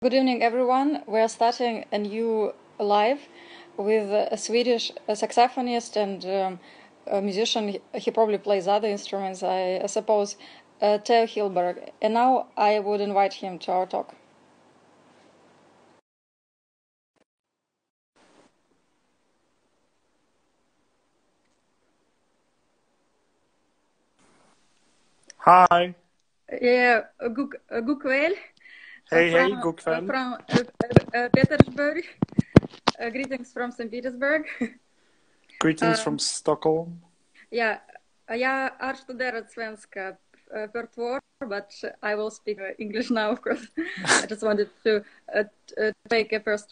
Good evening, everyone. We're starting a new live with a Swedish saxophonist and a musician. He probably plays other instruments, I suppose, Theo Hillborg. And now I would invite him to our talk. Hi. Yeah, god kväll. Hej, god kväll. From Petersburg. Greetings from St. Petersburg. Greetings from Stockholm. Yeah, jag har studerat svenska för 2 år, but I will speak English now, of course. I just wanted to make a first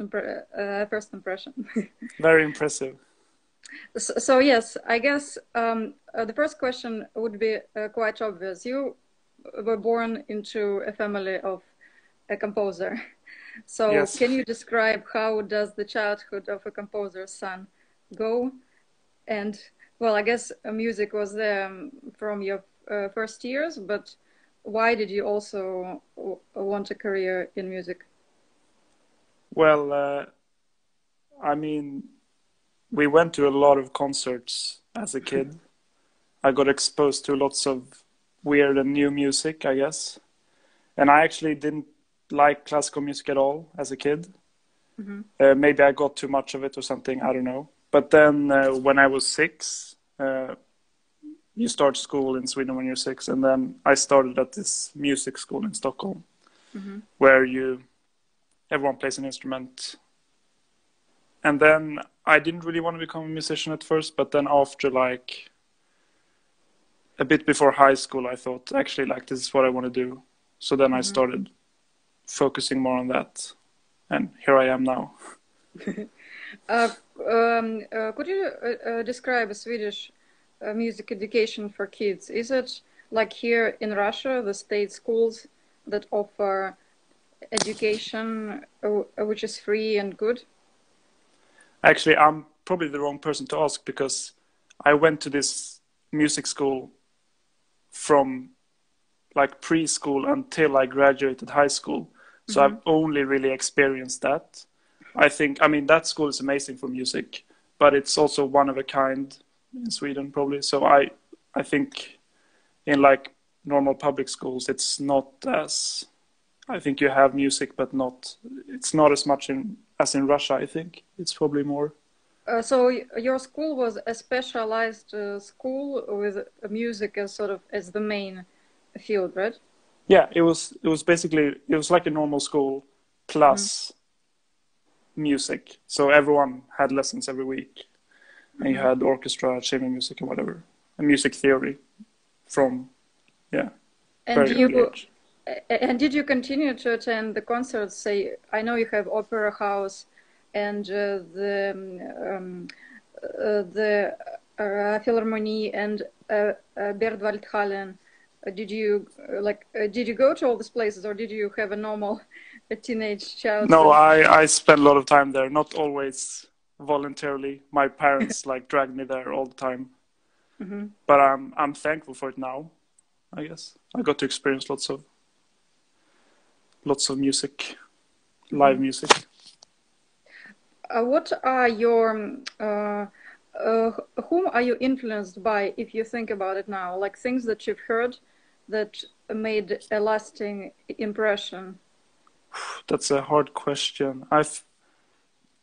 impression. Very impressive. So yes, I guess the first question would be quite obvious. You were born into a family of a composer. So Yes. Can you describe how does the childhood of a composer's son go? And well, I guess music was there from your first years, but why did you also want a career in music? Well, I mean, we went to a lot of concerts as a kid. I got exposed to lots of weird and new music, I guess. And I actually didn't like classical music at all as a kid. Mm-hmm. Maybe I got too much of it or something, I don't know. But then when I was 6, you start school in Sweden when you're 6, and then I started at this music school in Stockholm, where everyone plays an instrument. And then I didn't really want to become a musician at first, but then after like a bit before high school, I thought actually like this is what I want to do. So then I started focusing more on that, and here I am now. Could you describe a Swedish music education for kids? Is it like here in Russia, the state schools that offer education which is free and good? Actually, I'm probably the wrong person to ask because I went to this music school from like preschool until I graduated high school. So I've only really experienced that. I mean, that school is amazing for music, but it's also one of a kind in Sweden, probably. So I think in like normal public schools, it's not as, I think you have music, but it's not as much as in Russia, I think. It's probably more. So your school was a specialized school with music as sort of as the main field, right? Yeah, it was like a normal school plus music. So everyone had lessons every week. And you had orchestra, chamber music, and whatever. And music theory from, very early age. And did you continue to attend the concerts? Say, I know you have Opera House and the Philharmonie and Bergwaldhallen. Did you go to all these places, or did you have a normal teenage childhood? No, I spent a lot of time there. Not always voluntarily. My parents like dragged me there all the time. But I'm thankful for it now, I guess. I got to experience lots of music, live music. What are your whom are you influenced by, if you think about it now? Like things that you've heard that made a lasting impression? That's a hard question.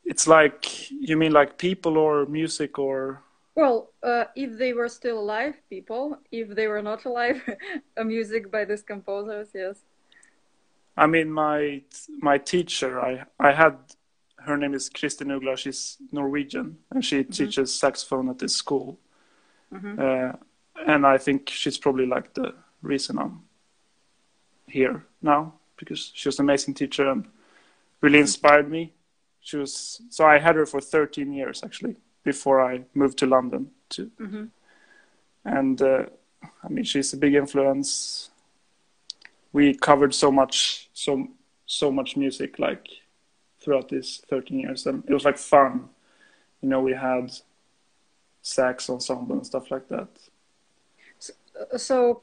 It's like, you mean like people or music or? Well, if they were still alive, people. If they were not alive, music by these composers, yes. I mean, my teacher, I had, her name is Kristin Ugla, she's Norwegian, and she teaches saxophone at this school. And I think she's probably like the reason I'm here now, because she was an amazing teacher and really inspired me. So I had her for 13 years, actually, before I moved to London too. And I mean, she's a big influence. We covered so much music like throughout these 13 years, and it was like fun. You know, we had sax ensemble and stuff like that. So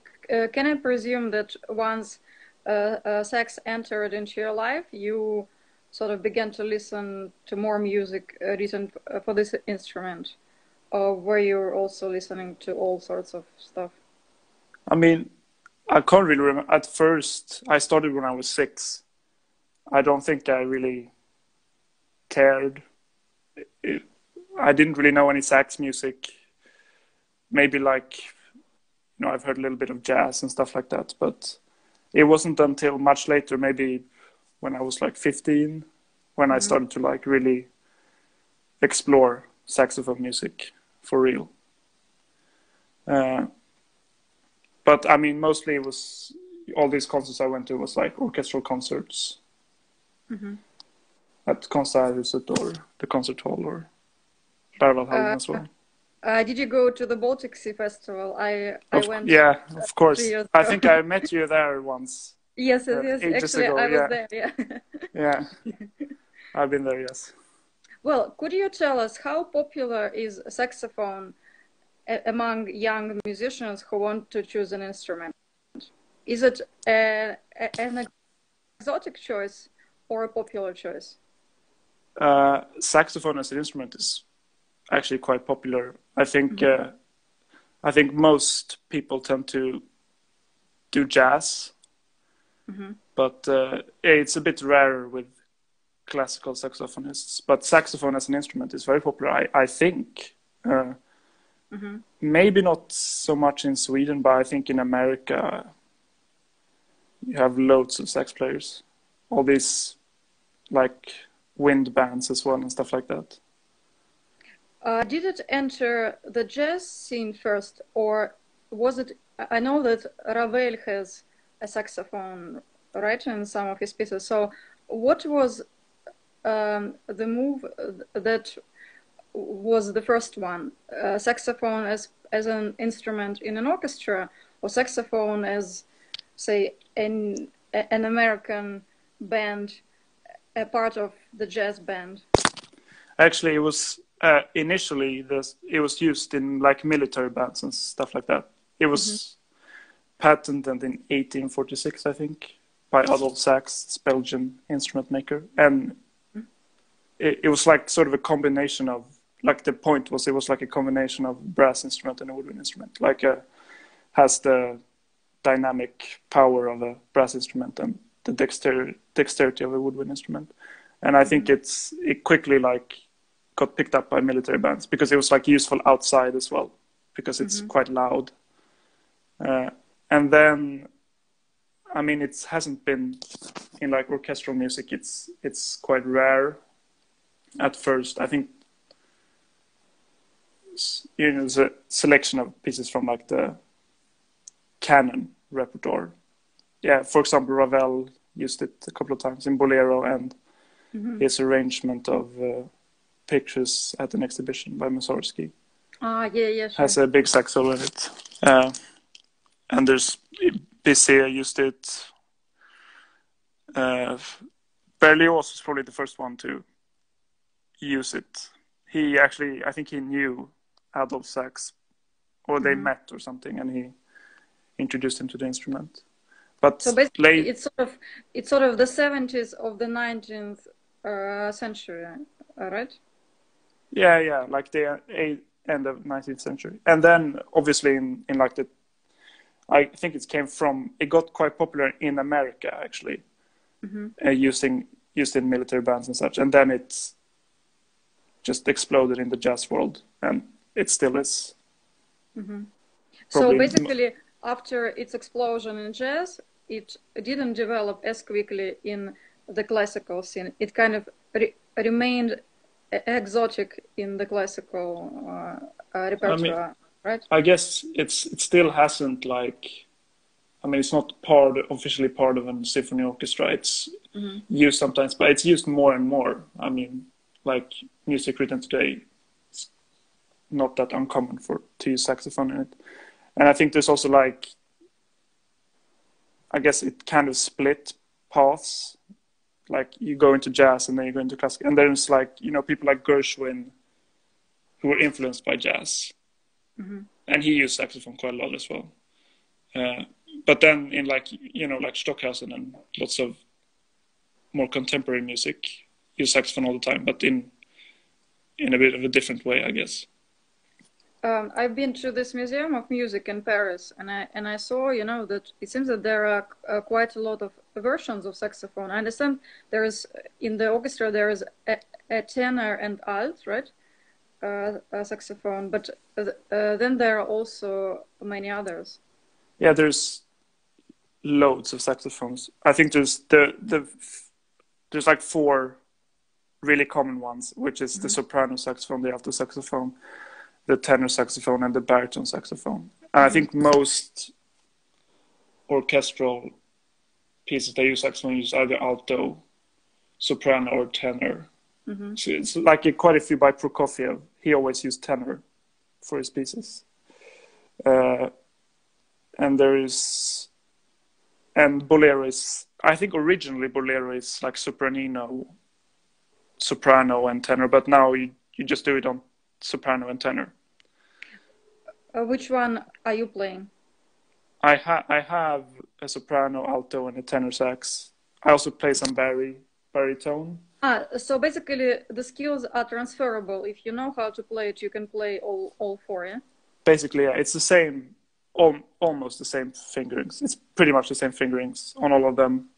can I presume that once sax entered into your life, you sort of began to listen to more music written for this instrument, or were you also listening to all sorts of stuff? I mean, I can't really remember. At first, I started when I was 6. I don't think I really cared. I didn't really know any sax music. Maybe like, I've heard a little bit of jazz and stuff like that, but it wasn't until much later, maybe when I was like 15, when I started to like really explore saxophone music for real. But I mean, mostly it was all these concerts I went to was like orchestral concerts at Konserthuset or the concert hall or Berwaldhallen as well. Did you go to the Baltic Sea Festival? I went. Yeah, of course. 3 years I ago. think I met you there once. Yes, yes. Ages Actually, ago, I was yeah. there. Yeah. Yeah, I've been there, yes. Well, could you tell us how popular is saxophone among young musicians who want to choose an instrument? Is it an exotic choice or a popular choice? Saxophone as an instrument is actually quite popular. I think most people tend to do jazz, but it's a bit rarer with classical saxophonists. But saxophone as an instrument is very popular, I think. Maybe not so much in Sweden, but I think in America you have loads of sax players. All these like wind bands as well and stuff like that. Did it enter the jazz scene first, or was it? I know that Ravel has a saxophone, right, in some of his pieces. So, what was the move that was the first one? Saxophone as an instrument in an orchestra, or saxophone as, say, an American band, a part of the jazz band? Actually, it was initially it was used in like military bands and stuff like that. It was patented in 1846, I think, by Adolf Sax, this Belgian instrument maker, and it was like sort of a combination of, like, the point was it was like a combination of brass instrument and a woodwind instrument, like has the dynamic power of a brass instrument and the dexterity of a woodwind instrument. And I think it quickly like got picked up by military bands because it was like useful outside as well, because it's quite loud. And then, I mean, it hasn't been in like orchestral music. It's quite rare at first. I think there's a selection of pieces from like the canon repertoire. Yeah, for example, Ravel used it a couple of times in Bolero, and his arrangement of pictures at an exhibition by Mussorgsky. Yeah, sure. Has a big sax solo in it. And there's Bizet used it. Berlioz was probably the first one to use it. He actually, I think he knew Adolf Sax, or they met or something, and he introduced him to the instrument. But so basically, it's sort of the 70s of the 19th century, right? Yeah, like the end of 19th century. And then obviously in like I think it got quite popular in America actually, used in military bands and such. And then it just exploded in the jazz world, and it still is. So basically, after its explosion in jazz, it didn't develop as quickly in the classical scene. It kind of remained exotic in the classical repertoire, I mean, right? I guess it still hasn't like, I mean, it's not officially part of a symphony orchestra. It's used sometimes, but it's used more and more. I mean, like music written today, it's not that uncommon to use saxophone in it. And I think there's also like, I guess it kind of split paths. Like you go into jazz and then you go into classical, and there's like, people like Gershwin who were influenced by jazz, and he used saxophone quite a lot as well. but then in like like Stockhausen and lots of more contemporary music, use saxophone all the time, but in a bit of a different way, I guess. I've been to this Museum of Music in Paris, and I saw, that it seems that there are quite a lot of versions of saxophone. I understand there is in the orchestra there is a tenor and alt, right? A saxophone, but then there are also many others. Yeah, there's loads of saxophones. I think there's there's like four really common ones, which is the soprano saxophone, the alto saxophone, the tenor saxophone, and the baritone saxophone. And I think most orchestral pieces that use saxophone use either alto, soprano, or tenor. So it's like quite a few by Prokofiev. He always used tenor for his pieces. And bolero is, I think originally bolero is like sopranino, soprano, and tenor, but now you just do it on soprano and tenor. Which one are you playing? I have a soprano, alto, and a tenor sax. I also play some baritone. So basically the skills are transferable. If you know how to play it, you can play all four, yeah? Basically, yeah, it's the same, almost the same fingerings. It's pretty much the same fingerings on all of them.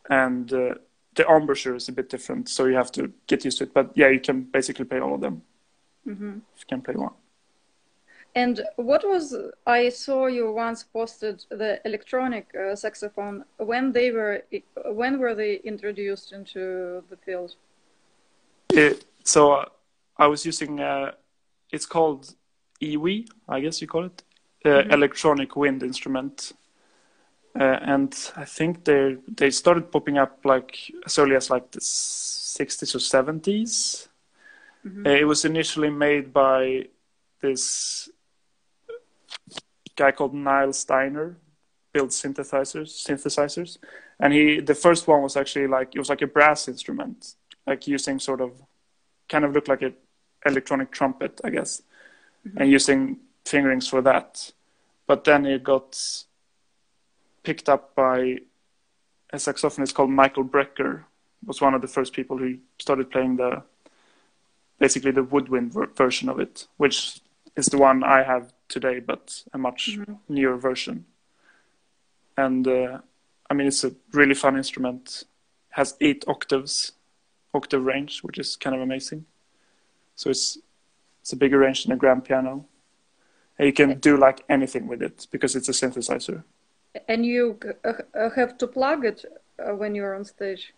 And the embouchure is a bit different, so you have to get used to it. But yeah, you can basically play all of them. If you can play one. And I saw you once posted the electronic saxophone. When were they introduced into the field? So I was using, it's called EWI, I guess you call it, electronic wind instrument. And I think they started popping up like as early as like the 60s or 70s. It was initially made by this guy called Niall Steiner, built synthesizers, and the first one was actually like, it was like a brass instrument, like using sort of kind of looked like an electronic trumpet, I guess, and using fingerings for that. But then it got picked up by a saxophonist called Michael Brecker. Was one of the first people who started playing basically the woodwind version of it, which is the one I have today, but a much newer version. And I mean, it's a really fun instrument. It has 8 octave range, which is kind of amazing. So it's a bigger range than a grand piano. And you can do like anything with it because it's a synthesizer. And you have to plug it when you're on stage?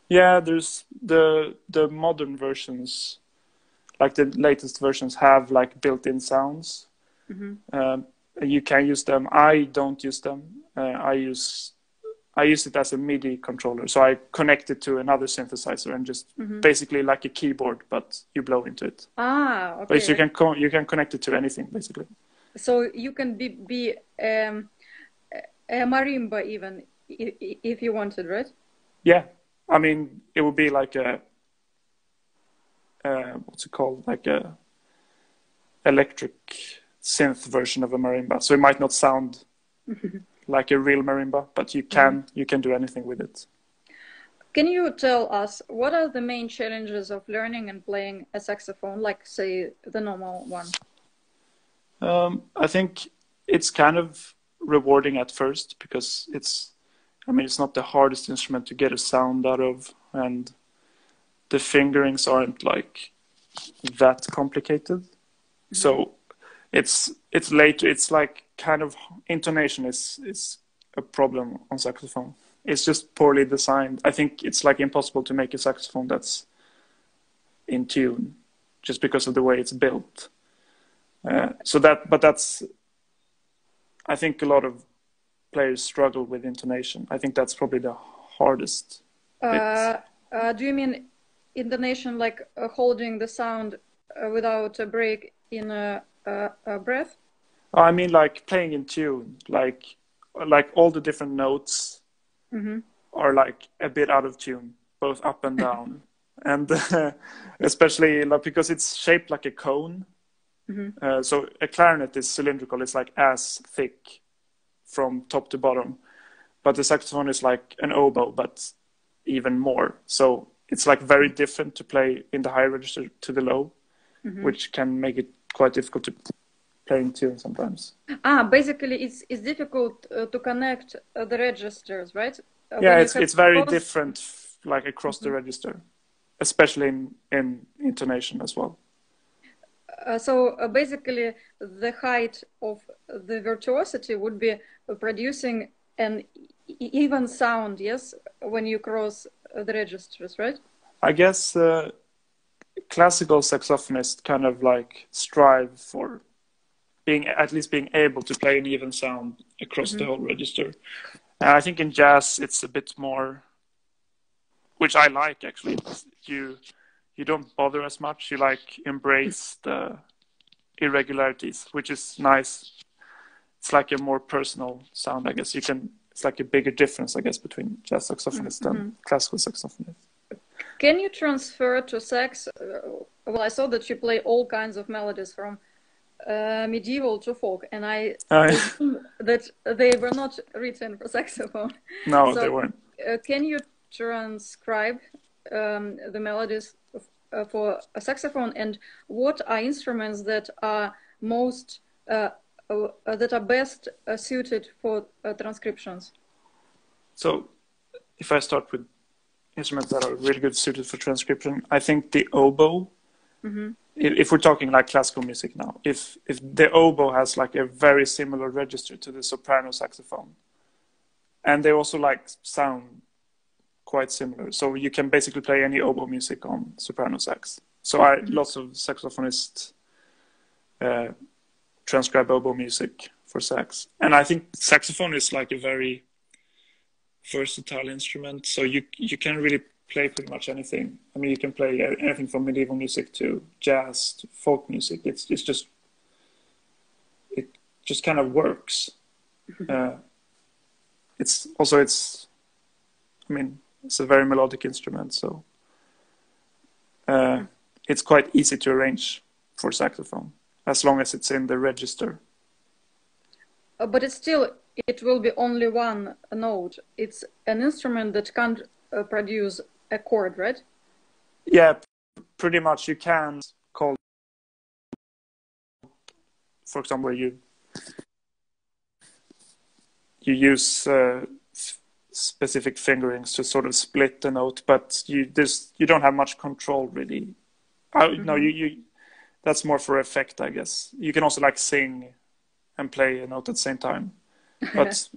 Yeah, there's the modern versions, like the latest versions have like built-in sounds. You can use them. I don't use them. I use it as a MIDI controller. So I connect it to another synthesizer and just basically like a keyboard, but you blow into it. Okay. But you can connect it to anything basically. So you can be a marimba even if you wanted, right? Yeah, I mean it would be like a what's it called? Like a electric synth version of a marimba. So it might not sound like a real marimba, but you can do anything with it. Can you tell us what are the main challenges of learning and playing a saxophone, like say the normal one? I think it's kind of rewarding at first because it's not the hardest instrument to get a sound out of, and the fingerings aren't like that complicated. So it's later. It's like kind of intonation is a problem on saxophone. It's just poorly designed. I think it's like impossible to make a saxophone that's in tune, just because of the way it's built. I think a lot of players struggle with intonation. I think that's probably the hardest bit. Do you mean intonation like holding the sound without a break in a breath? I mean like playing in tune, like all the different notes are like a bit out of tune, both up and down. And especially like, because it's shaped like a cone. So a clarinet is cylindrical. It's like as thick from top to bottom. But the saxophone is like an oboe, but even more. So it's like very different to play in the high register to the low, which can make it quite difficult to play in tune sometimes. Basically, it's difficult to connect the registers, right? Yeah, it's very different, like across the register, especially in intonation as well. So basically, the height of the virtuosity would be producing an even sound, yes, when you cross the registers, right? I guess classical saxophonists kind of like strive for at least being able to play an even sound across the whole register. And I think in jazz it's a bit more, which I like actually. You don't bother as much. You like embrace the irregularities, which is nice. It's like a more personal sound, I guess. It's like a bigger difference, I guess, between jazz saxophonists and classical saxophonists. Can you transfer to sax? Well, I saw that you play all kinds of melodies from medieval to folk, and I assume that they were not written for saxophone. No, they weren't. Can you transcribe the melodies for a saxophone, and what are instruments that are most that are best suited for transcriptions? So, if I start with instruments that are really good suited for transcription, I think the oboe. If we're talking like classical music now, if the oboe has like a very similar register to the soprano saxophone, and they also like sound quite similar, so you can basically play any oboe music on soprano sax. So lots of saxophonists transcribe oboe music for sax, and I think saxophone is like a very versatile instrument, so you can really play pretty much anything. I mean, you can play anything from medieval music to jazz to folk music. It just kind of works. It's a very melodic instrument, so it's quite easy to arrange for saxophone as long as it's in the register. But it will be only one note. It's an instrument that can't produce a chord, right? Yeah, pretty much. You can call, for example, you use specific fingerings to sort of split the note, but you don't have much control really. No, that's more for effect, I guess. You can also like sing and play a note at the same time, but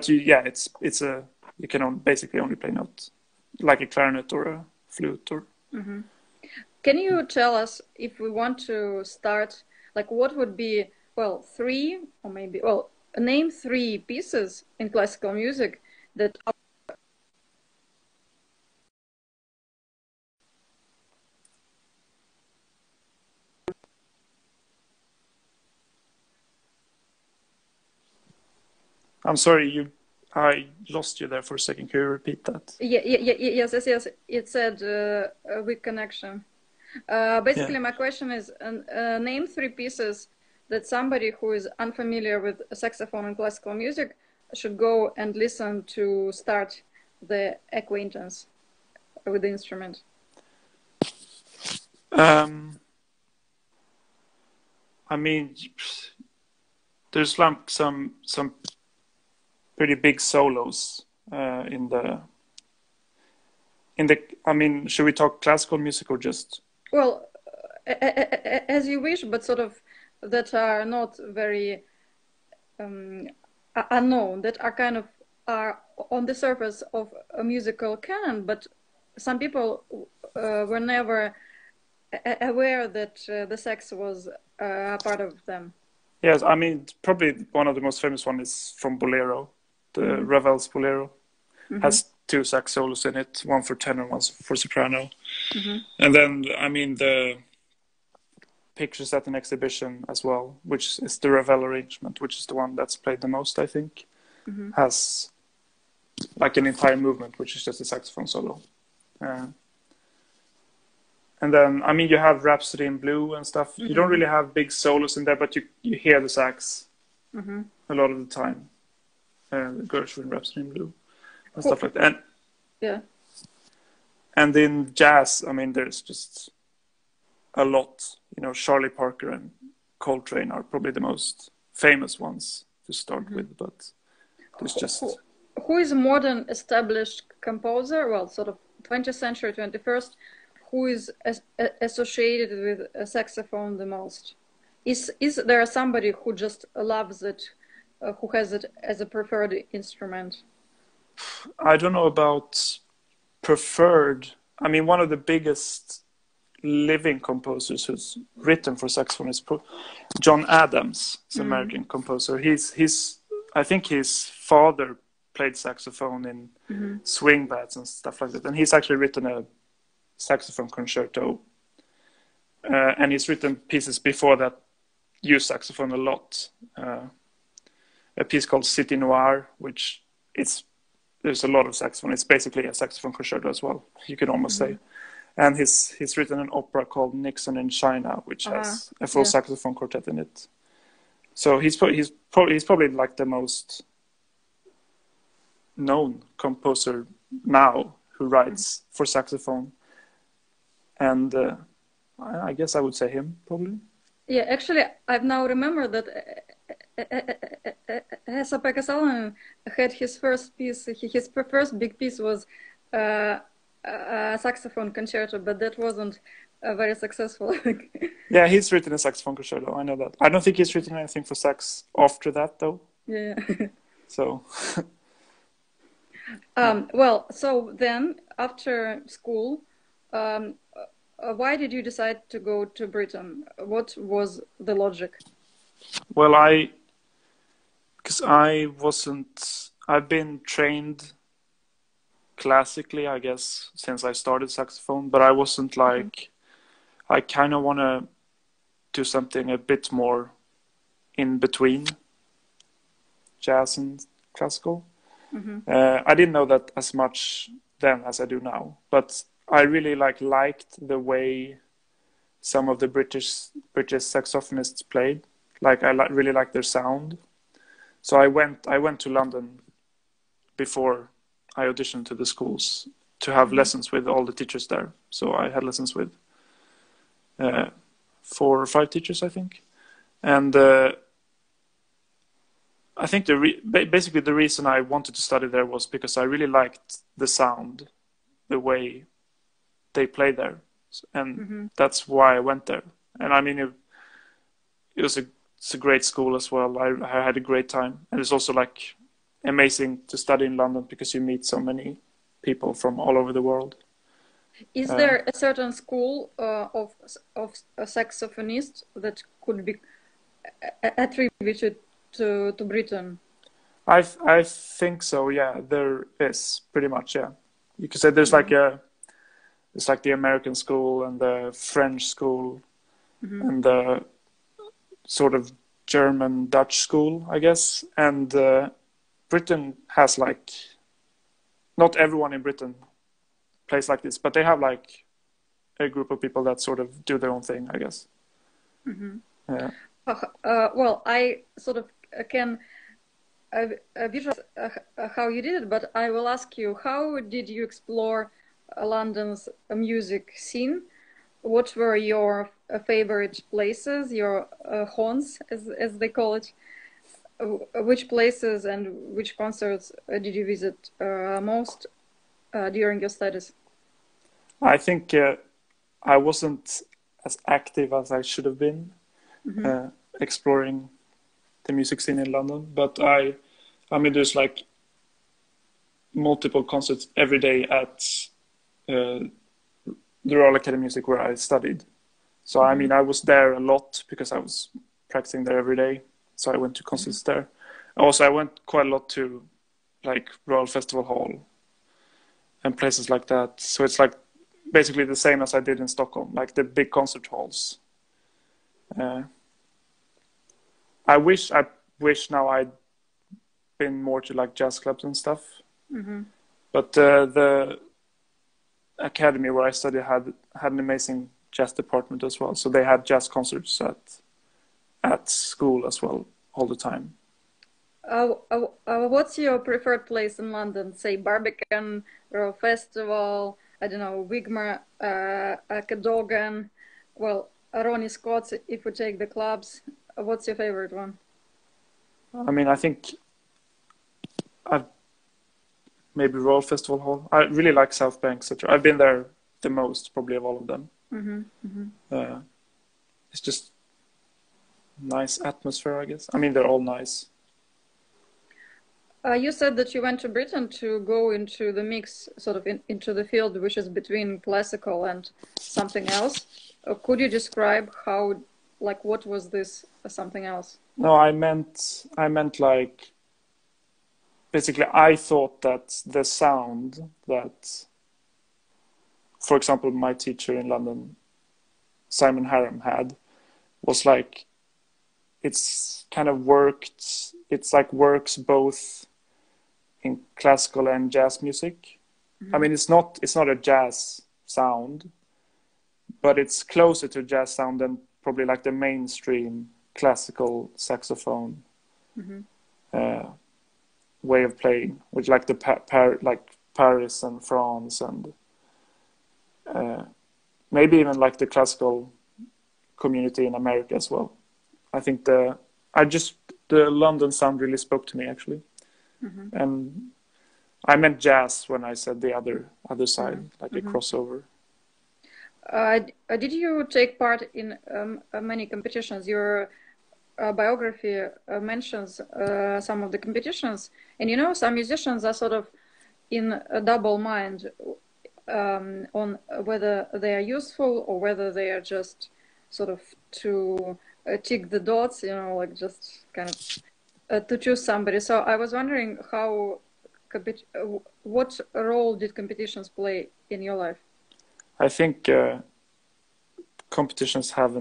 you can basically only play notes like a clarinet or a flute or. Can you tell us, if we want to start, like what would be, name 3 pieces in classical music that are... I'm sorry, I lost you there for a second. Can you repeat that? Yes. It said a weak connection. Basically, my question is, name 3 pieces that somebody who is unfamiliar with saxophone and classical music should go and listen to start the acquaintance with the instrument. I mean, there's like some pretty big solos in the. I mean, should we talk classical music or just? Well, as you wish, but sort of that are not very unknown, that are kind of are on the surface of a musical canon, but some people were never aware that the sax was a part of them. Yes, I mean, probably one of the most famous one is from Bolero, the Ravel's Bolero. Has 2 sax solos in it, one for tenor, one for soprano. And then, I mean, the Pictures at an Exhibition as well, which is the Ravel arrangement, which is the one that's played the most, I think, has like an entire movement, which is just a saxophone solo. And then, I mean, you have Rhapsody in Blue and stuff. You don't really have big solos in there, but you hear the sax a lot of the time. Gershwin Rhapsody in Blue and Who, stuff like that. yeah. And in jazz, I mean, there's just a lot. You know, Charlie Parker and Coltrane are probably the most famous ones to start with, but there's just... Who is a modern established composer, well, sort of 20th century, 21st, who is associated with a saxophone the most? Is there somebody who just loves it, who has it as a preferred instrument? I don't know about preferred. I mean, one of the biggest living composers who's written for saxophone is John Adams. He's an American composer. I think his father played saxophone in swing bands and stuff like that. And he's actually written a saxophone concerto. And he's written pieces before that use saxophone a lot. A piece called City Noir, which there's a lot of saxophone. It's basically a saxophone concerto as well, you could almost say. And he's written an opera called Nixon in China, which has a full saxophone quartet in it. So he's probably like the most known composer now who writes for saxophone. And I guess I would say him, probably. Yeah, actually, I've now remembered that Hesa-Pekka Salonen had his first piece, his first big piece was a saxophone concerto, but that wasn't very successful. Yeah, he's written a saxophone concerto, I know that. I don't think he's written anything for sax after that, though. Yeah. So... well, so then after school, why did you decide to go to Britain? What was the logic? Well, because I've been trained classically, I guess, since I started saxophone, but I wasn't like, I kind of want to do something a bit more in between jazz and classical. I didn't know that as much then as I do now, but I really liked the way some of the British saxophonists played. Like I really liked their sound. So I went to London before I auditioned to the schools to have lessons with all the teachers there. So I had lessons with 4 or 5 teachers, I think, and I think basically the reason I wanted to study there was because I really liked the sound, the way they play there, and that's why I went there. And I mean, it's a great school as well. I had a great time, and it's also like amazing to study in London because you meet so many people from all over the world. Is there a certain school of a saxophonist that could be attributed to Britain? I think so. Yeah, there is pretty much. Yeah, you could say there's it's like the American school and the French school and the sort of German Dutch school, I guess. And Britain has like, not everyone in Britain plays like this, but they have like a group of people that sort of do their own thing, I guess. Yeah. Well, I sort of can visualize how you did it, but I will ask you, how did you explore London's music scene? What were your favorite places, your haunts, as they call it? Which places and which concerts did you visit most during your studies? I think I wasn't as active as I should have been exploring the music scene in London, but I mean, there's like multiple concerts every day at the Royal Academy of Music where I studied. So I mean, I was there a lot because I was practicing there every day. So I went to concerts there. Also, I went quite a lot to like Royal Festival Hall and places like that. So it's like basically the same as I did in Stockholm, like the big concert halls. I wish now I'd been more to like jazz clubs and stuff. But the academy where I studied had an amazing jazz department as well. So they had jazz concerts at school as well all the time. What's your preferred place in London? Say Barbican, Royal Festival, I don't know, Wigmore, Cadogan, well, Ronnie Scott's, if we take the clubs. What's your favorite one? I mean, I think I've maybe Royal Festival Hall. I really like South Bank, etc. I've been there the most, probably of all of them. It's just nice atmosphere, I guess. I mean, they're all nice. You said that you went to Britain to go into the mix, sort of into the field which is between classical and something else. Could you describe how, like, what was this something else? No, I meant like basically I thought that the sound that, for example, my teacher in London, Simon Haram, had was like it's kind of worked. It's like works both in classical and jazz music. I mean, it's not a jazz sound, but it's closer to jazz sound than probably like the mainstream classical saxophone way of playing, which like the like Paris and France and maybe even like the classical community in America as well. I think the London sound really spoke to me actually, and I meant jazz when I said the other side, like a crossover. Did you take part in many competitions? Your biography mentions some of the competitions, and you know, some musicians are sort of in a double mind on whether they are useful or whether they are just sort of to tick the dots, you know, like just kind of to choose somebody. So I was wondering how, what role did competitions play in your life? I think competitions have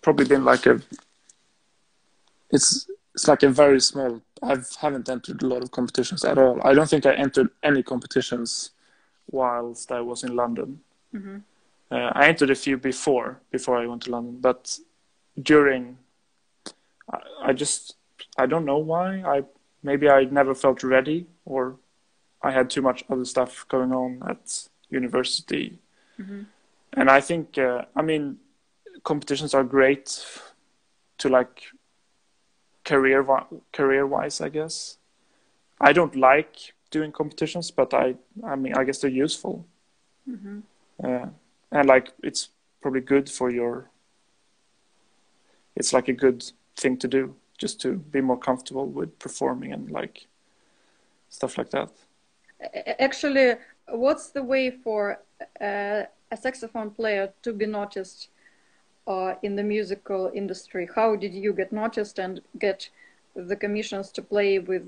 probably been like it's like a very small. I haven't entered a lot of competitions at all. I don't think I entered any competitions whilst I was in London. I entered a few before I went to London, but during I don't know why. Maybe I never felt ready, or I had too much other stuff going on at university. And I think I mean, competitions are great to like career wise, I guess. I don't like doing competitions, but I mean, I guess they're useful. And like it's probably good for it's like a good thing to do, just to be more comfortable with performing and like stuff like that. Actually, what's the way for a saxophone player to be noticed in the musical industry? How did you get noticed and get the commissions to play with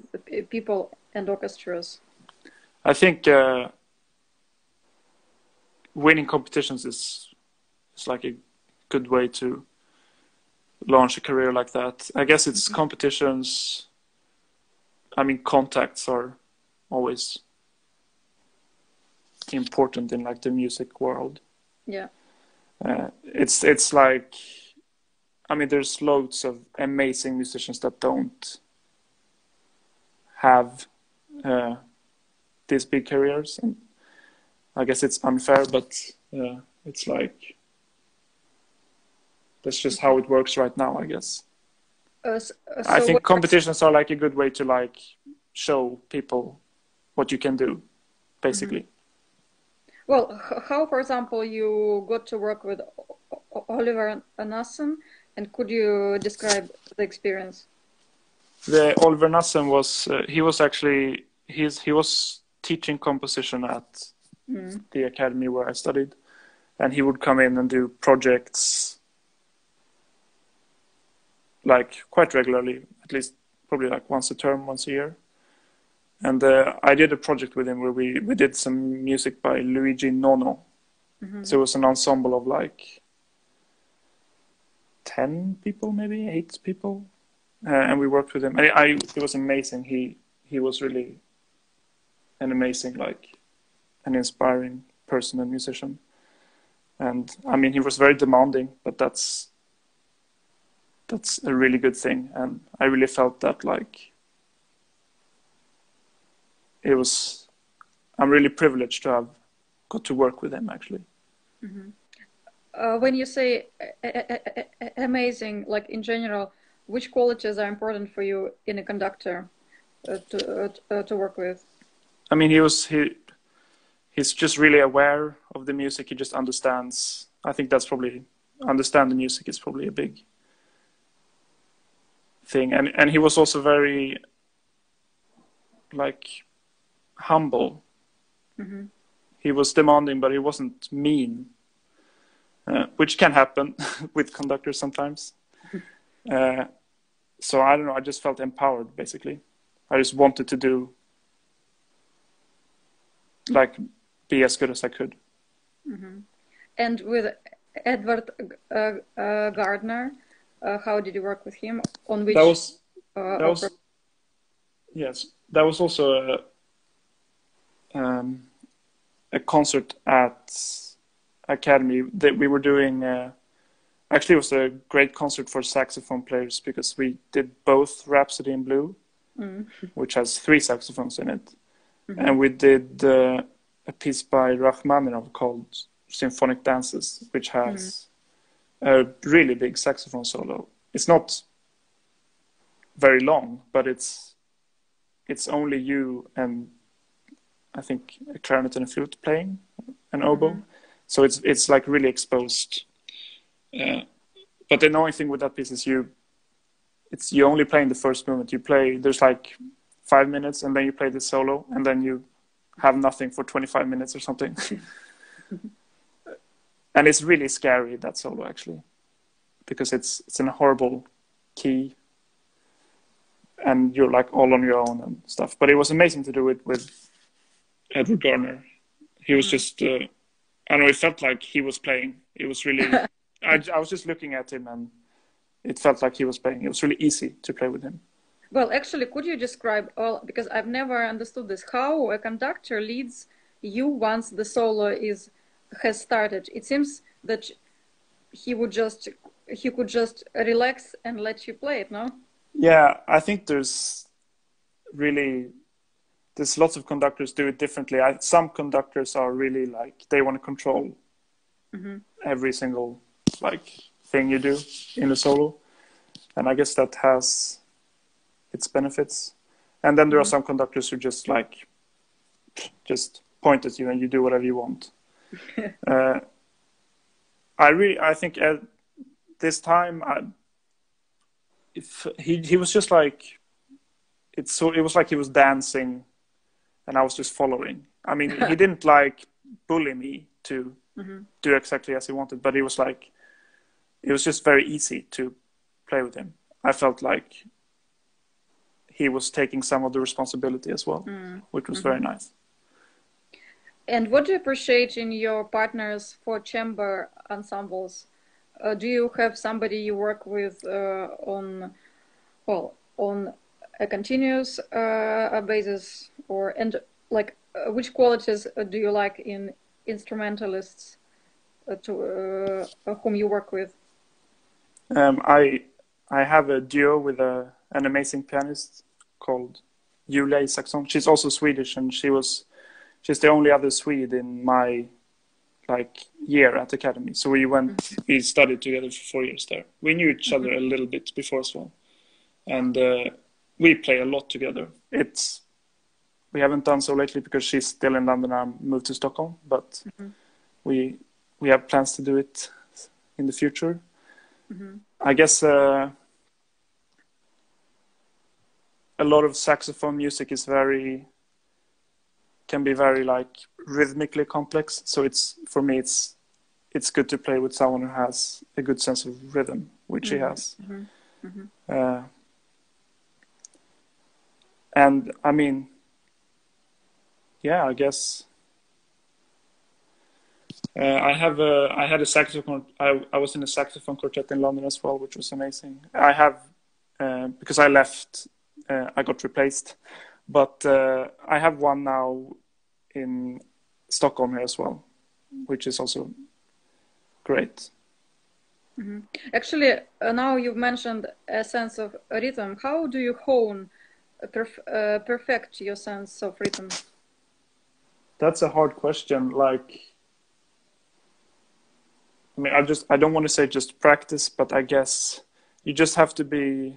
people and orchestras? I think winning competitions is like a good way to launch a career like that. I guess it's competitions. I mean, contacts are always important in like the music world. Yeah. It's like, I mean, there's loads of amazing musicians that don't have these big careers, and I guess it's unfair, but it's like that's just how it works right now, I guess. I think competitions are like a good way to like show people what you can do, basically. Well, how, for example, you got to work with Oliver Nassen, and could you describe the experience? The Oliver Nassen was he was teaching composition at the academy where I studied, and he would come in and do projects like quite regularly, at least probably like once a term, once a year. And I did a project with him where we did some music by Luigi Nono. So it was an ensemble of like 10 people, maybe 8 people. And we worked with him. And it was amazing. He was really an amazing, like an inspiring person and musician. And I mean, he was very demanding, but that's that's a really good thing. And I really felt that like I'm really privileged to have got to work with him actually. When you say amazing, like in general, which qualities are important for you in a conductor to work with? I mean, he's just really aware of the music. He just understands. I think that's probably understand the music is probably a big thing. And he was also very like humble. He was demanding, but he wasn't mean, which can happen with conductors sometimes. So I don't know. I just felt empowered. Basically, I just wanted to do like be as good as I could. And with Edward Gardner, how did you work with him? On which yes, that was also a concert at Academy that we were doing. Actually, it was a great concert for saxophone players because we did both Rhapsody in Blue, which has 3 saxophones in it, and we did a piece by Rachmaninoff called Symphonic Dances, which has a really big saxophone solo. It's not very long, but it's only you and I think a clarinet and a flute playing an oboe, so it's like really exposed. But the annoying thing with that piece is you only play in the first movement. You play, there's like 5 minutes, and then you play the solo, and then you have nothing for 25 minutes or something. And it's really scary, that solo, actually, because it's in a horrible key, and you're like all on your own and stuff. But it was amazing to do it with Edward Gardner. He was just, I don't know, it felt like he was playing. It was really, I was just looking at him and it felt like he was playing. It was really easy to play with him. Well, actually, could you describe because I've never understood this, how a conductor leads you once the solo has started? It seems that he could just relax and let you play it, no? Yeah, I think there's lots of conductors do it differently. Some conductors are really like, they want to control every single like thing you do in a solo. And I guess that has its benefits. And then there are some conductors who just point at you and you do whatever you want. I think at this time, if he was just like, it was like he was dancing and I was just following. I mean, he didn't like bully me to do exactly as he wanted, but it was just very easy to play with him. I felt like he was taking some of the responsibility as well, which was very nice. And what do you appreciate in your partners for chamber ensembles? Do you have somebody you work with on a continuous basis, which qualities do you like in instrumentalists whom you work with? I have a duo with an amazing pianist called Julia Isaksson. She's also Swedish, and she's the only other Swede in my year at Academy. So we studied together for 4 years there. We knew each other a little bit before as well, and we play a lot together. We haven't done so lately because she's still in London and I moved to Stockholm, but we have plans to do it in the future. I guess a lot of saxophone music can be very rhythmically complex. So for me it's good to play with someone who has a good sense of rhythm, which he has. And I mean, yeah, I guess I had a saxophone. I was in a saxophone quartet in London as well, which was amazing. I have because I left, I got replaced, but I have one now in Stockholm here as well, which is also great. Mm-hmm. Actually, now you've mentioned a sense of rhythm. How do you hone, perfect your sense of rhythm? That's a hard question. Like, I mean, I don't want to say just practice, but I guess you just have to be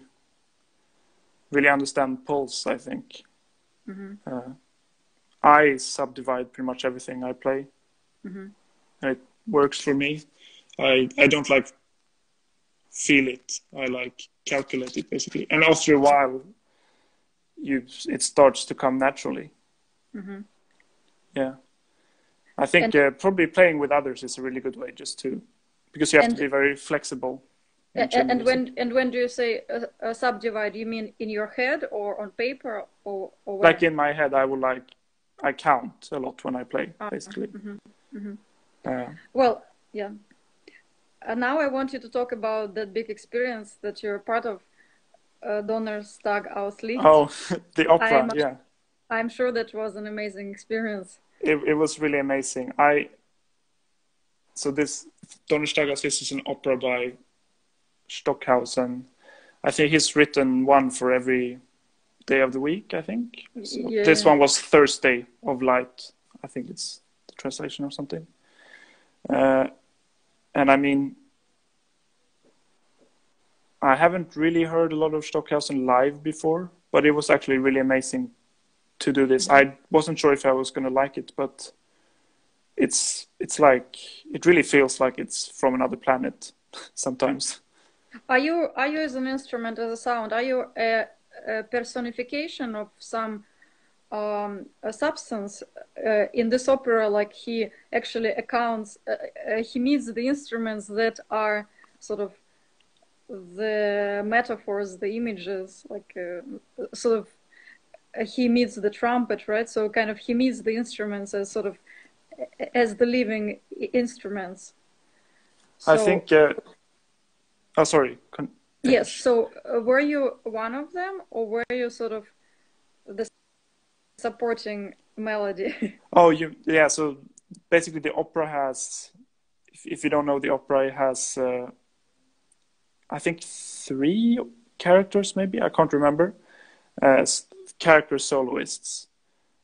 really understand pulse, I think. Mm-hmm. I subdivide pretty much everything I play, Mm-hmm. and it works for me. I don't like feel it. I like calculate it basically, and after a while, it starts to come naturally. Mm-hmm. Yeah, I think And probably playing with others is a really good way, just to because you have to and be very flexible when changing music. when do you say subdivide? You mean in your head or on paper or Like where? in my head, I count a lot when I play, basically. Mm-hmm. Mm-hmm. Uh, Well, yeah. Now I want you to talk about that big experience that you're part of, Donnerstag aus Licht. oh, the opera, I'm yeah. I'm sure that was an amazing experience. It was really amazing. So this Donnerstagas is an opera by Stockhausen. I think he's written one for every day of the week, I think. So this Yeah. one was Thursday of Light. I think it's the translation or something. Uh, and I mean, I haven't really heard a lot of Stockhausen live before, but it was actually really amazing to do this. Mm-hmm. I wasn't sure if I was going to like it, but it's like it really feels like it's from another planet sometimes. Are you as an instrument, as a sound, are you a personification of some a substance in this opera? Like he actually accounts, he meets the instruments that are sort of the metaphors, the images, like sort of he meets the trumpet, right? So kind of he meets the instruments as sort of as the living instruments. I So think. Oh, sorry. yes. Finish. So were you one of them, or were you sort of the supporting melody? Oh, yeah. So basically, the opera has. If you don't know the opera, it has. I think three characters, maybe I can't remember. Character soloists,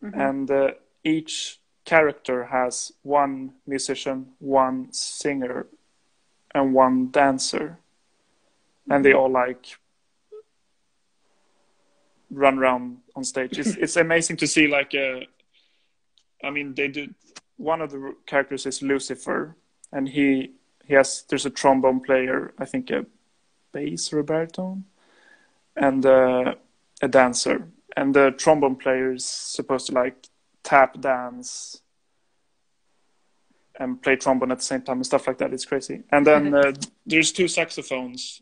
Mm-hmm. and each character has one musician, one singer, and one dancer, and they Mm-hmm. all like run around on stage. It's amazing to see. Like, I mean, they do. One of the characters is Lucifer, and he has. There's a trombone player, I think a bass or a baritone, and a dancer. And the trombone player is supposed to like tap dance and play trombone at the same time and stuff like that. It's crazy. And then there's two saxophones.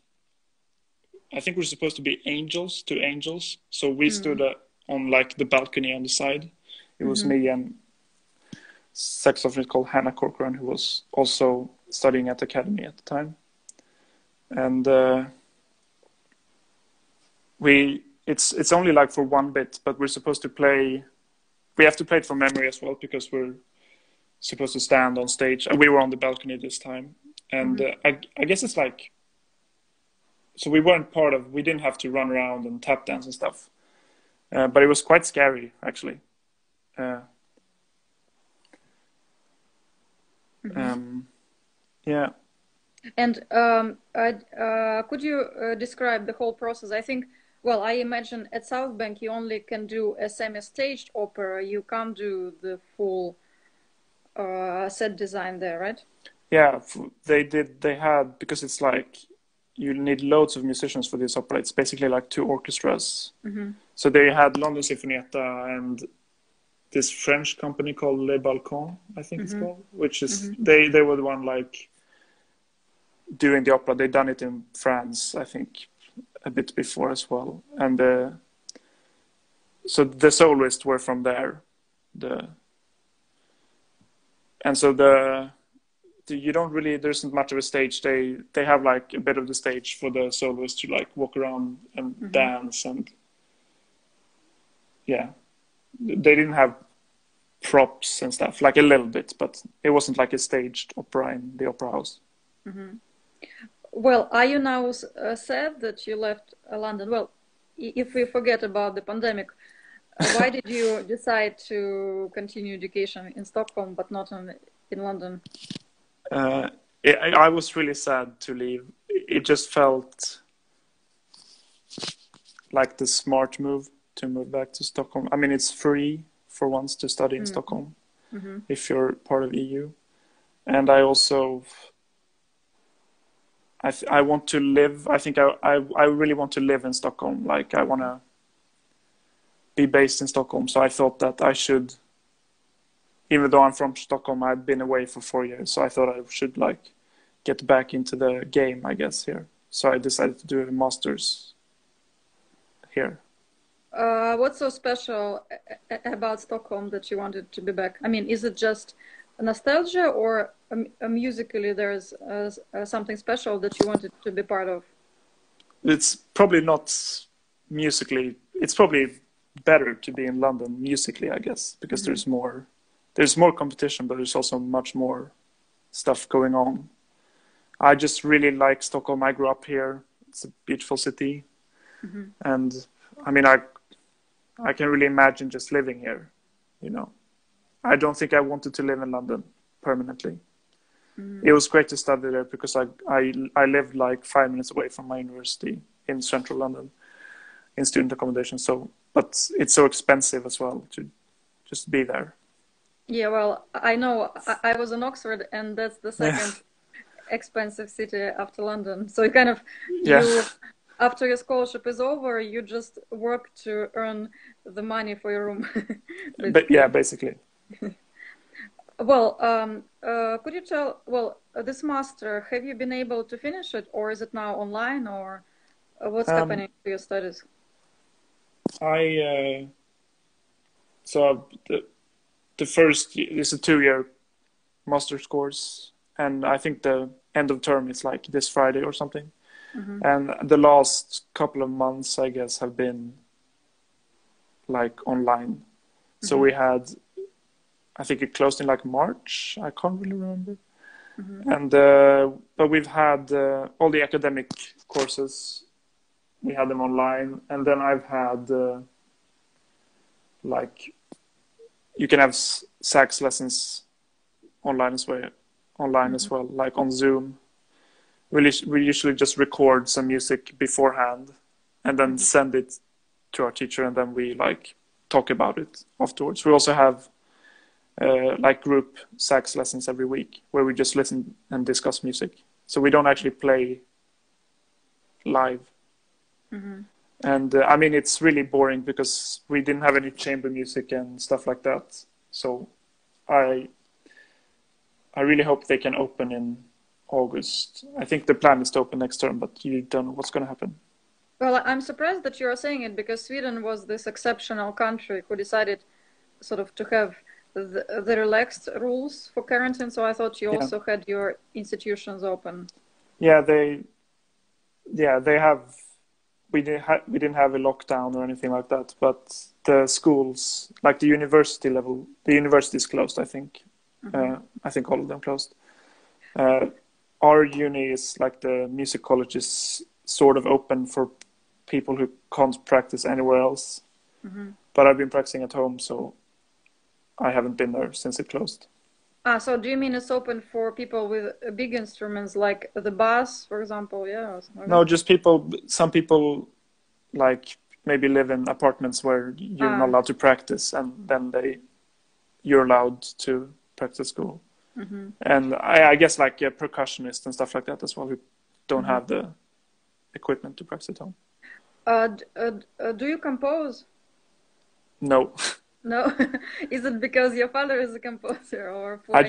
I think we're supposed to be angels, two angels. So we stood on like the balcony on the side. It was Mm-hmm. me and saxophonist called Hannah Corcoran, who was also studying at the academy at the time. And it's only like for one bit, but we're supposed to play. We have to play it from memory as well because we're supposed to stand on stage, and we were on the balcony this time. And Mm-hmm. I guess it's like, so we weren't part of. We didn't have to run around and tap dance and stuff, but it was quite scary actually. Uh, Mm-hmm. yeah. And could you describe the whole process? I think, well, I imagine at South Bank you only can do a semi-staged opera. You can't do the full set design there, right? Yeah, they did. They had, because it's like you need loads of musicians for this opera. It's basically like two orchestras. Mm-hmm. So they had London Sinfonietta and this French company called Les Balcons, I think it's Mm-hmm. called, which is Mm-hmm. they were the one like doing the opera. They done it in France, I think, a bit before as well. And so the soloists were from there. The and so you don't really, there isn't much of a stage. They have like a bit of the stage for the soloists to like walk around and Mm-hmm. dance, and yeah, they didn't have props and stuff, like a little bit, but it wasn't like a staged opera in the opera house. Mm-hmm. Well, are you now sad that you left London? Well, if we forget about the pandemic, why did you decide to continue education in Stockholm but not in London? Uh, I was really sad to leave. It just felt like the smart move to move back to Stockholm. I mean, it's free for once to study in Stockholm if you're part of EU. And I also, I want to live. I think I really want to live in Stockholm. Like I want to be based in Stockholm. So I thought that I should, even though I'm from Stockholm, I've been away for 4 years. So I thought I should like get back into the game, I guess, here. So I decided to do a master's here. What's so special about Stockholm that you wanted to be back? I mean, is it just nostalgia, or musically there's something special that you wanted to be part of? It's probably not musically. It's probably better to be in London musically, I guess, because there's more competition, but there's also much more stuff going on. I just really like Stockholm. I grew up here. It's a beautiful city, and I mean, I can really imagine just living here. You know, I don't think I wanted to live in London permanently. It was great to study there because I lived like 5 minutes away from my university in central London in student accommodation. So, but it's so expensive as well to just be there. Yeah, well, I know I was in Oxford, and that's the second expensive city after London. So you kind of you after your scholarship is over, you just work to earn the money for your room. But yeah, basically. Well, could you tell, well, this master, have you been able to finish it, or is it now online, or what's happening to your studies? So the first is a 2 year master's course, and I think the end of term is like this Friday or something. And the last couple of months, I guess, have been like online. So we had, I think it closed in like March. I can't really remember. And but we've had all the academic courses. We had them online, and then I've had like you can have sax lessons online as well. Like on Zoom. We usually just record some music beforehand, and then send it to our teacher, and then we like talk about it afterwards. We also have like group sax lessons every week where we just listen and discuss music. So we don't actually play live. And I mean, it's really boring because we didn't have any chamber music and stuff like that. So I really hope they can open in August. I think the plan is to open next term, but you don't know what's going to happen. Well, I'm surprised that you are saying it, because Sweden was this exceptional country who decided sort of to have the relaxed rules for quarantine. So I thought you also had your institutions open. Yeah, they have. We didn't have a lockdown or anything like that, but the schools, like the university level, the university is closed, I think. I think all of them closed. Our uni is like the music college is sort of open for people who can't practice anywhere else. But I've been practicing at home, so I haven't been there since it closed. So do you mean it's open for people with big instruments like the bass, for example? Yeah. No, just some people like maybe live in apartments where you're not allowed to practice, and then you're allowed to practice at school. And I guess like a percussionist and stuff like that as well, who don't have the equipment to practice at home. Do you compose? No. No. Is it because your father is a composer, or for I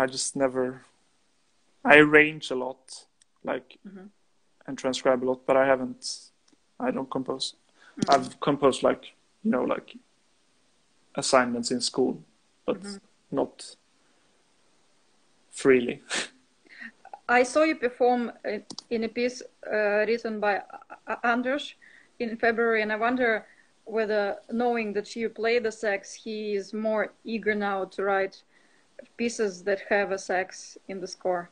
just never. I arrange a lot, like, and transcribe a lot, but I don't compose. I've composed like assignments in school, but not freely. I saw you perform in a piece written by Anders in February, and I wonder whether, knowing that you play the sax, he is more eager now to write pieces that have a sax in the score.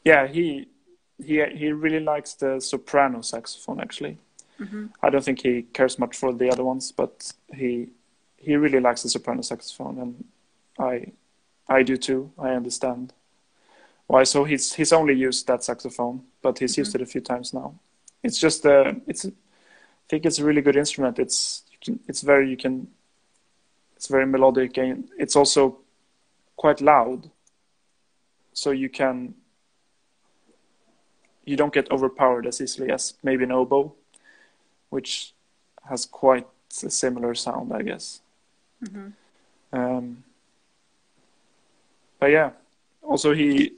Yeah, he he really likes the soprano saxophone actually. Mm-hmm. I don't think he cares much for the other ones, but he really likes the soprano saxophone, and I do too. I understand why. So he's only used that saxophone, but he's used it a few times now. It's just I think it's a really good instrument. It's very melodic, and it's also quite loud. So you don't get overpowered as easily as maybe an oboe, which has quite a similar sound, I guess. But yeah, also he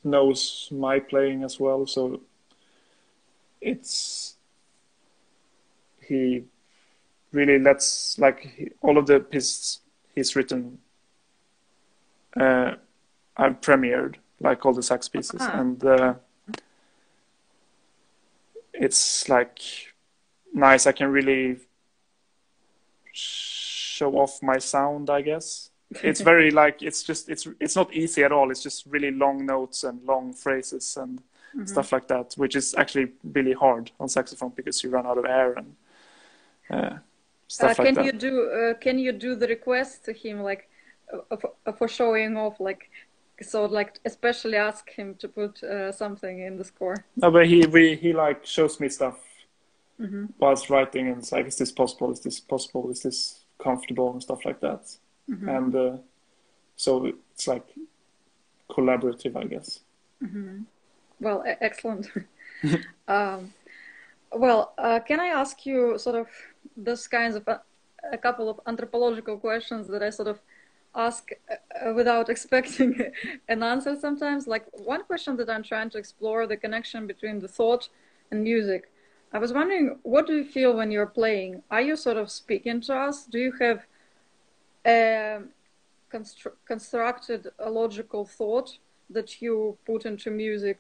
knows my playing as well, so he really lets all of the pieces he's written. I've premiered all the sax pieces, and it's nice. I can really show off my sound, I guess. It's very it's not easy at all. It's just really long notes and long phrases and stuff like that, which is actually really hard on saxophone because you run out of air and stuff like that. Can you do the request to him for showing off especially ask him to put something in the score? No, but he shows me stuff whilst writing, and it's is this possible? Is this possible? Is this comfortable? And stuff like that. And so it's collaborative, I guess. Well, excellent. Can I ask you sort of those kinds of a couple of anthropological questions that I sort of ask without expecting an answer sometimes? One question that I'm trying to explore, the connection between the thought and music. I was wondering, what do you feel when you're playing? Are you sort of speaking to us? Do you have constructed a logical thought that you put into music?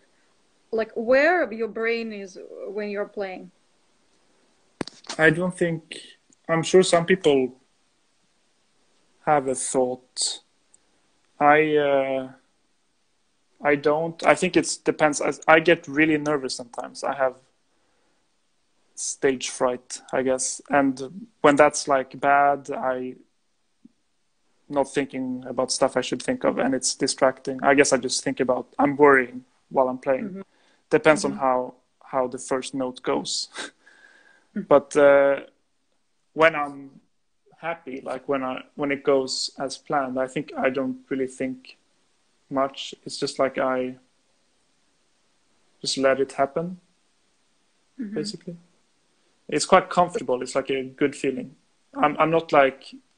Where your brain is when you're playing? I don't think... I'm sure some people have a thought. I don't. I think it depends. I get really nervous sometimes. I have stage fright, I guess. And when that's bad, I not thinking about stuff I should think of, and it's distracting. I guess I just think about, I'm worrying while I'm playing. Depends on how the first note goes. But when I'm happy, when it goes as planned, I think I don't really think much. It's just I just let it happen, basically. It's quite comfortable. It's a good feeling. I'm not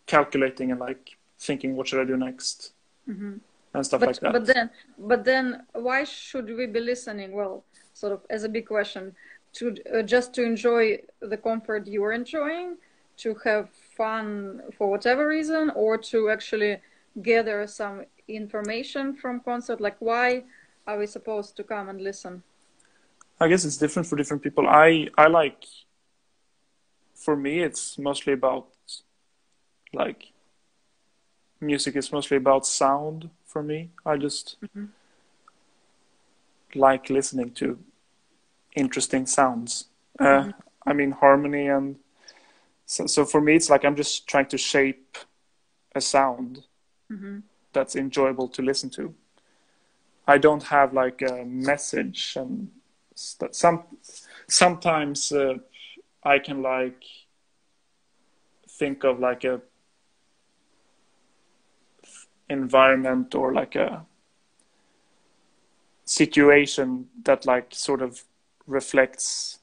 calculating and thinking what should I do next and stuff like that. But then why should we be listening? Well, sort of as a big question, to just to enjoy the comfort you are enjoying, to have fun for whatever reason, or to actually gather some information from concert? Why are we supposed to come and listen? I guess it's different for different people. For me, it's mostly about music is mostly about sound for me. I just like listening to interesting sounds. I mean, harmony, and so for me, it's I'm just trying to shape a sound that's enjoyable to listen to. I don't have a message, and sometimes I can think of a environment or a situation that sort of reflects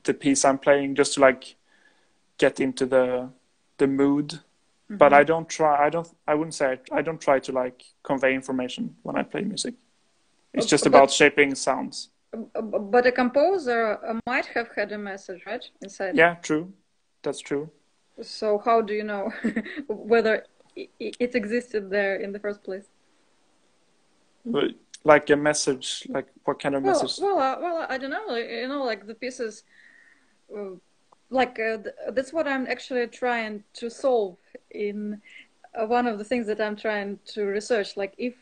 the piece I'm playing, just to get into the mood. But I wouldn't say I don't try to convey information when I play music. It's just about shaping sounds. But a composer might have had a message, right, inside? Yeah, true. That's true. So how do you know whether it existed there in the first place? A message, what kind of message? Well, I don't know. The pieces, that's what I'm actually trying to solve in one of the things that I'm trying to research. If,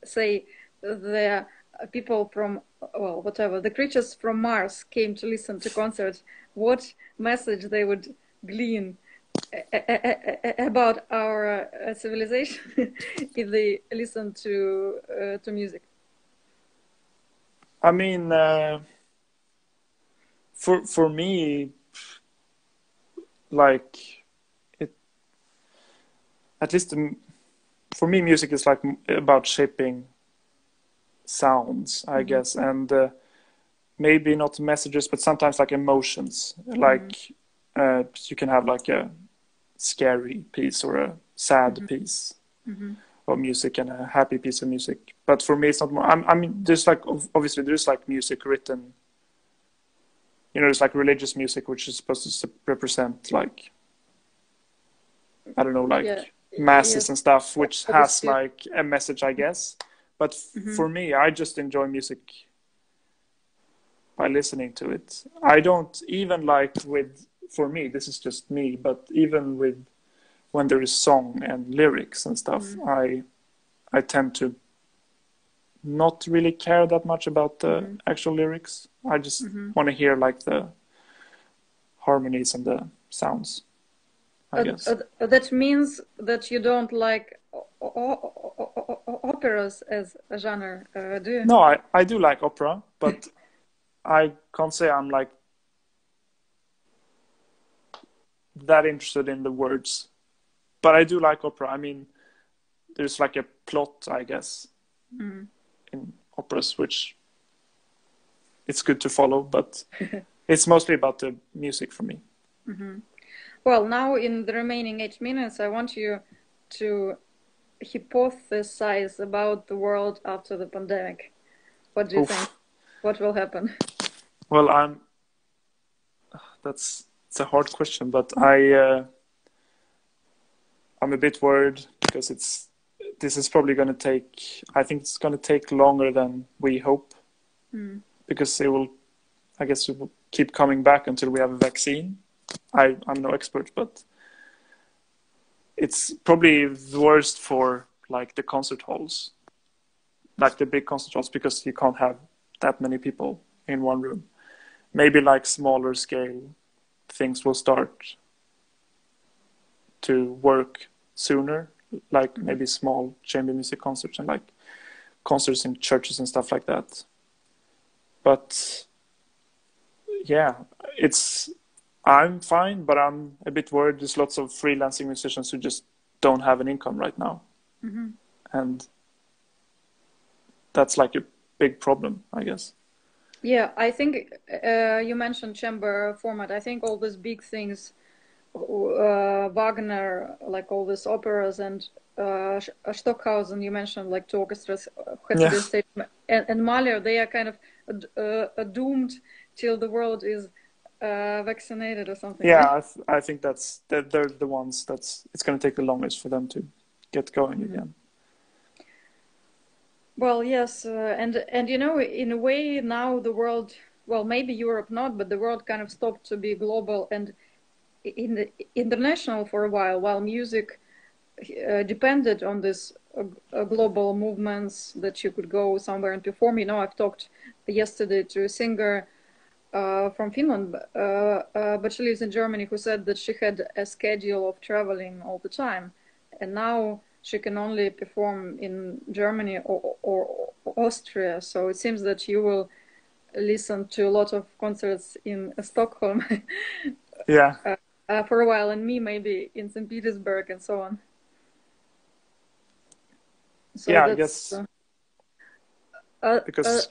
say, the people from, well, whatever, the creatures from Mars came to listen to concerts, what message they would glean about our civilization if they listen to music? I mean, for me, like it, at least for me, music is like about shaping sounds, I guess, and maybe not messages, but sometimes like emotions. Like you can have like a scary piece or a sad piece of music and a happy piece of music. But for me, it's not more. I mean, there's like obviously there's like music written. You know, there's like religious music which is supposed to represent like I don't know, like Yeah. masses Yes. and stuff, which has Obviously. like a message, I guess. But for me, I just enjoy music by listening to it. I don't even like with, for me, this is just me, but even with when there is song and lyrics and stuff, I tend to not really care that much about the actual lyrics. I just want to hear like the harmonies and the sounds, I guess. That means that you don't like operas as a genre, do you? No, I do like opera, but I can't say I'm like that interested in the words. But I do like opera. I mean, there's like a plot, I guess, in operas, which it's good to follow, but it's mostly about the music for me. Well, now in the remaining 8 minutes, I want you to hypothesize about the world after the pandemic. What do you think? What will happen? Well, it's a hard question, but I'm a bit worried because this is probably going to take, I think it's going to take longer than we hope, because I guess it will keep coming back until we have a vaccine. I'm no expert, but it's probably the worst for like the concert halls, like the big concert halls, because you can't have that many people in one room. Maybe like smaller scale things will start to work sooner, like maybe small chamber music concerts and like concerts in churches and stuff like that. But yeah, I'm fine, but I'm a bit worried. There's lots of freelancing musicians who just don't have an income right now. And that's like a big problem, I guess. Yeah, I think you mentioned chamber format. I think all these big things, Wagner, like all these operas, and Stockhausen, you mentioned like two orchestras had to be Yeah. staged, and Mahler, they are kind of doomed till the world is vaccinated or something. Yeah, I think they're the ones it's going to take the longest for them to get going again. Well, yes, and you know, in a way, now the world, well, maybe Europe not, but the world kind of stopped to be global and international for a while music depended on this global movements that you could go somewhere and perform. You know, I've talked yesterday to a singer from Finland, but she lives in Germany, who said that she had a schedule of traveling all the time, and now she can only perform in Germany or Austria. So it seems that you will listen to a lot of concerts in Stockholm Yeah. for a while, and me maybe in St. Petersburg and so on. So Yeah, I that's guess because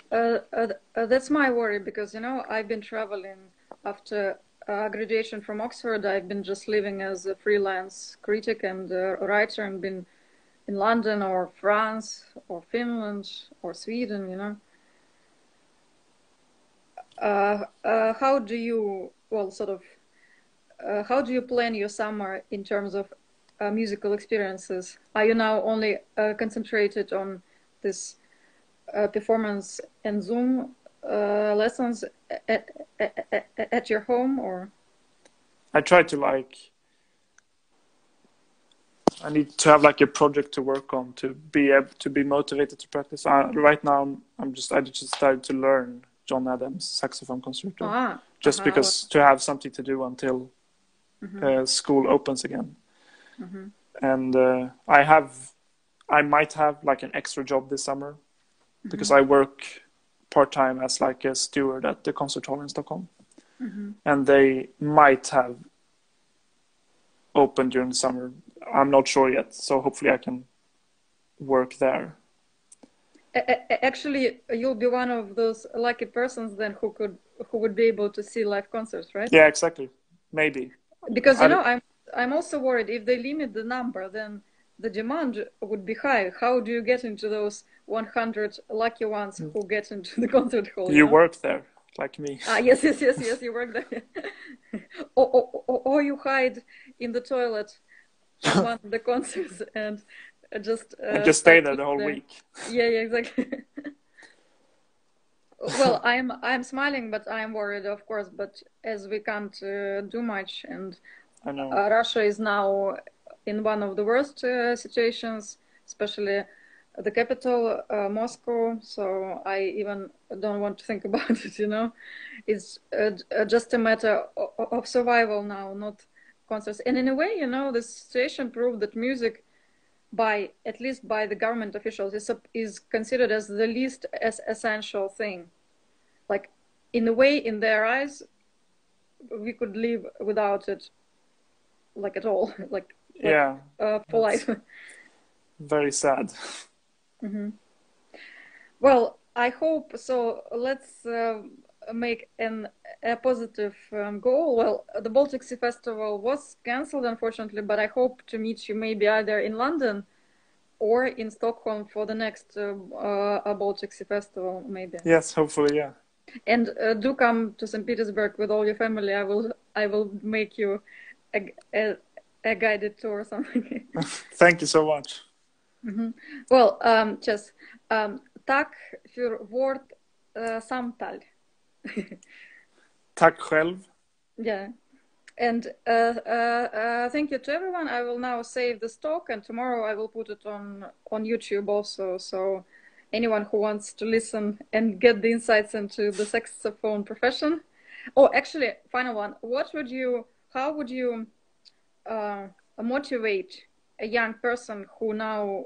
that's my worry, because you know, I've been traveling after graduation from Oxford. I've been just living as a freelance critic and writer, and been in London or France or Finland or Sweden, you know. How do you, well, sort of, how do you plan your summer in terms of musical experiences? Are you now only concentrated on this performance and Zoom lessons at your home, or? I try to like I need to have like a project to work on to be able to be motivated to practice. Right now, I just started to learn John Adams' saxophone concerto, just because to have something to do until school opens again. And I might have like an extra job this summer because I work part-time as like a steward at the concert hall in Stockholm, and they might have open during the summer. I'm not sure yet, so hopefully I can work there. Actually, you'll be one of those lucky persons then who would be able to see live concerts, right? Yeah, exactly. Maybe. Because I'm also worried if they limit the number, then the demand would be high. How do you get into those 100 lucky ones who get into the concert hall? You work there, like me. Yes, you work there. or you hide in the toilet on one of the concerts and just stay there the whole week. Yeah, exactly. Well, I'm smiling, but I'm worried, of course. But as we can't do much, and I know Russia is now in one of the worst situations, especially the capital, Moscow. So I even don't want to think about it. It's just a matter of survival now, not concerts. And in a way, the situation proved that music, at least by the government officials, is considered as the least essential thing. Like, in a way, in their eyes, we could live without it, like at all, for life. Very sad. Well, I hope so. Let's make a positive goal. Well, the Baltic Sea Festival was cancelled, unfortunately, but I hope to meet you maybe either in London or in Stockholm for the next Baltic Sea Festival, maybe. Yes, hopefully, yeah. And do come to St. Petersburg with all your family. I will make you a guided tour or something. Thank you so much. Well, Chess, tack för vårt samtal. Tack själv. Yeah. And thank you to everyone. I will now save this talk, and tomorrow I will put it on YouTube also. So anyone who wants to listen and get the insights into the saxophone profession. Oh, actually, final one. How would you motivate a young person who now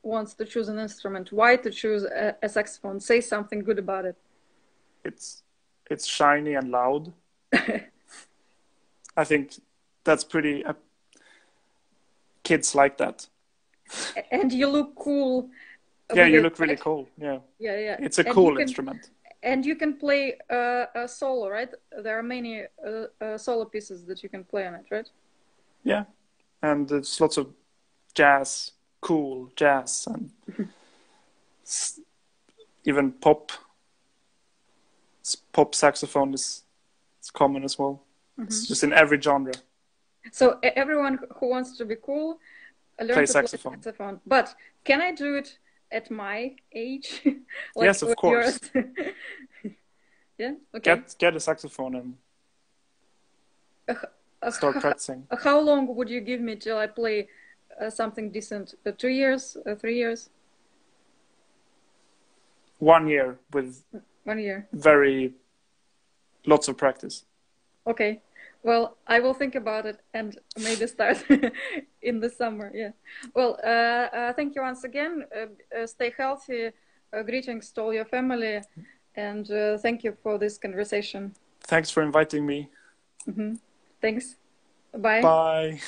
wants to choose an instrument? Why to choose a saxophone? Say something good about it. It's shiny and loud. I think that's pretty. Kids like that. And you look cool. Yeah, you look really cool. Yeah. Yeah. It's a cool instrument. And you can play a solo, right? There are many solo pieces that you can play on it, right? Yeah, and there's lots of jazz, cool jazz, and even pop. Pop saxophone is common as well. It's just in every genre. So everyone who wants to be cool, learn to play saxophone. But can I do it at my age? Yes, of course. Yeah. Okay. Get a saxophone and start practicing. How long would you give me till I play something decent? 2 years? 3 years? 1 year with 1 year. Lots of practice. Okay. Well, I will think about it and maybe start in the summer. Yeah. Well, thank you once again. Stay healthy. Greetings to all your family. And thank you for this conversation. Thanks for inviting me. Thanks. Bye. Bye.